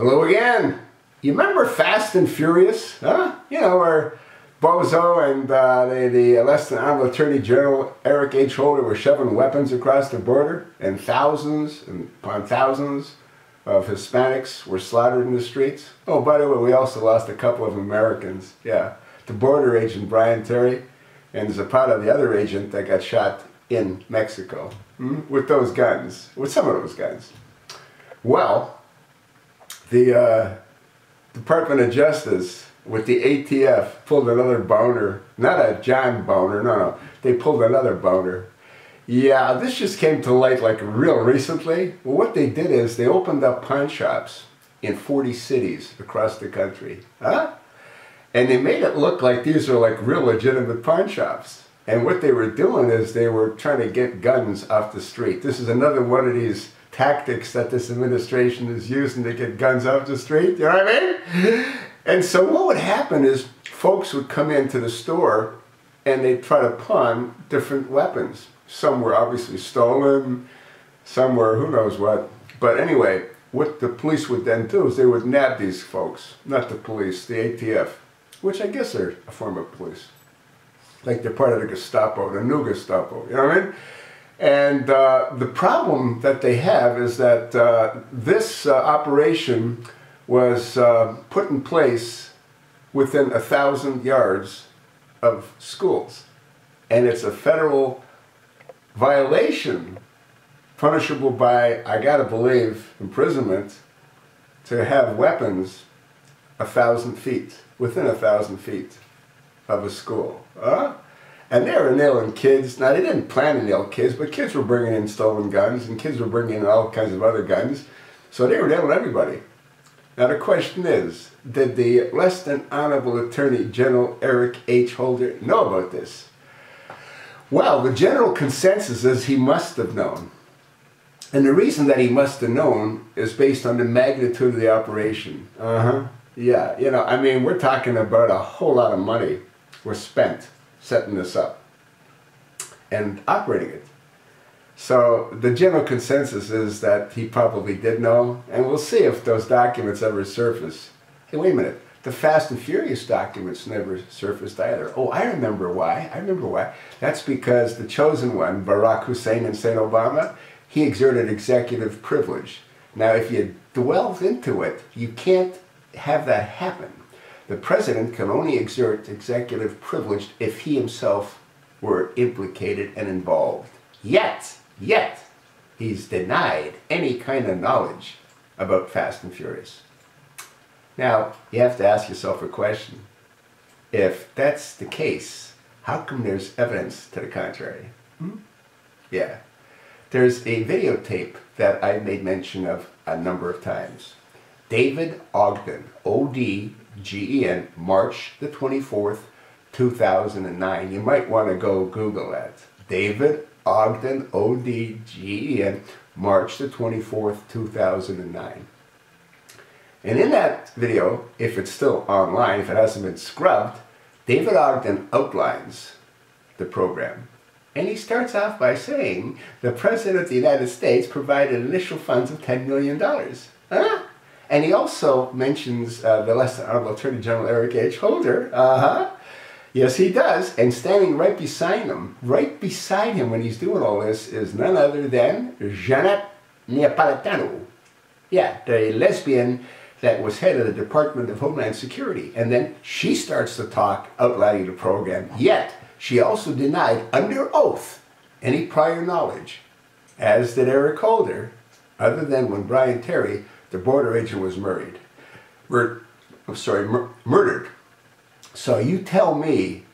Hello again. You remember Fast and Furious? Huh? You know, where Bozo and the less than honorable Attorney General Eric H. Holder were shoving weapons across the border, and thousands and upon thousands of Hispanics were slaughtered in the streets. Oh, by the way, we also lost a couple of Americans. Yeah, the border agent Brian Terry, and there's a part of the other agent that got shot in Mexico with those guns, with some of those guns. Well, the Department of Justice with the ATF pulled another boner, not a John boner, no, they pulled another boner. Yeah, this just came to light like real recently. Well, what they did is they opened up pawn shops in 40 cities across the country. Huh? And they made it look like these are like real legitimate pawn shops. And what they were doing is they were trying to get guns off the street. This is another one of these tactics that this administration is using to get guns off the street. You know what I mean? And so what would happen is folks would come into the store and they'd try to pawn different weapons. Some were obviously stolen, some were who knows what. But anyway, what the police would then do is they would nab these folks, not the police, the ATF, which I guess are a form of police. Like they're part of the Gestapo, the new Gestapo, you know what I mean? And the problem that they have is that this operation was put in place within 1,000 yards of schools. And it's a federal violation, punishable by, I gotta believe, imprisonment, to have weapons 1,000 feet, within 1,000 feet of a school. And they were nailing kids. Now, they didn't plan to nail kids, but kids were bringing in stolen guns, and kids were bringing in all kinds of other guns. So they were nailing everybody. Now, the question is, did the less than honorable Attorney General Eric H. Holder know about this? Well, the general consensus is he must have known. And the reason that he must have known is based on the magnitude of the operation. Yeah, you know, I mean, we're talking about a whole lot of money was spent setting this up and operating it. So the general consensus is that he probably did know, and we'll see if those documents ever surface. Hey, wait a minute. The Fast and Furious documents never surfaced either. Oh, I remember why. That's because the chosen one, Barack Hussein and St. Obama, he exerted executive privilege. Now, if you delve into it, you can't have that happen. The president can only exert executive privilege if he himself were implicated and involved. Yet, he's denied any kind of knowledge about Fast and Furious. Now, you have to ask yourself a question. If that's the case, how come there's evidence to the contrary? Yeah. There's a videotape that I made mention of a number of times. David Ogden, O-D-G-E-N, March the 24th, 2009. You might want to go Google that. David Ogden, O-D-G-E-N, March the 24th, 2009. And in that video, if it's still online, if it hasn't been scrubbed, David Ogden outlines the program. And he starts off by saying the President of the United States provided initial funds of $10 million. Huh? And he also mentions the less than honorable Attorney General Eric H. Holder. Yes, he does. And standing right beside him when he's doing all this, is none other than Janet Neapolitano. Yeah, the lesbian that was head of the Department of Homeland Security. And then she starts to talk, outlining the program. Yet, she also denied under oath any prior knowledge, as did Eric Holder, other than when Brian Terry, the border agent, was murdered. So you tell me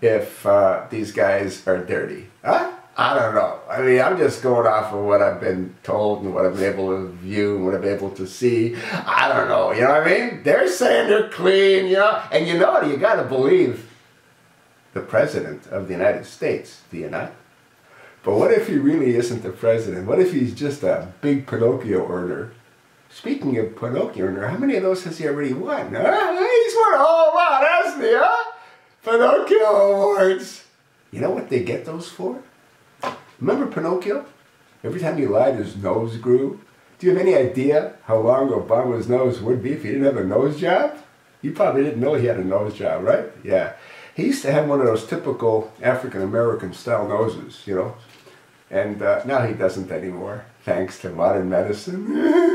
if these guys are dirty. Huh? I don't know. I mean, I'm just going off of what I've been told and what I've been able to view and what I've been able to see. I don't know, you know what I mean? They're saying they're clean, you know? And you know what? You got to believe the President of the United States, do you not? But what if he really isn't the President? What if he's just a big Pinocchio earner? Speaking of Pinocchio earner, how many of those has he already won? Huh? He's won a whole lot, hasn't he, huh? Pinocchio awards. You know what they get those for? Remember Pinocchio? Every time he lied, his nose grew. Do you have any idea how long Obama's nose would be if he didn't have a nose job? You probably didn't know he had a nose job, right? Yeah. He used to have one of those typical African-American style noses, you know. And now he doesn't anymore, thanks to modern medicine.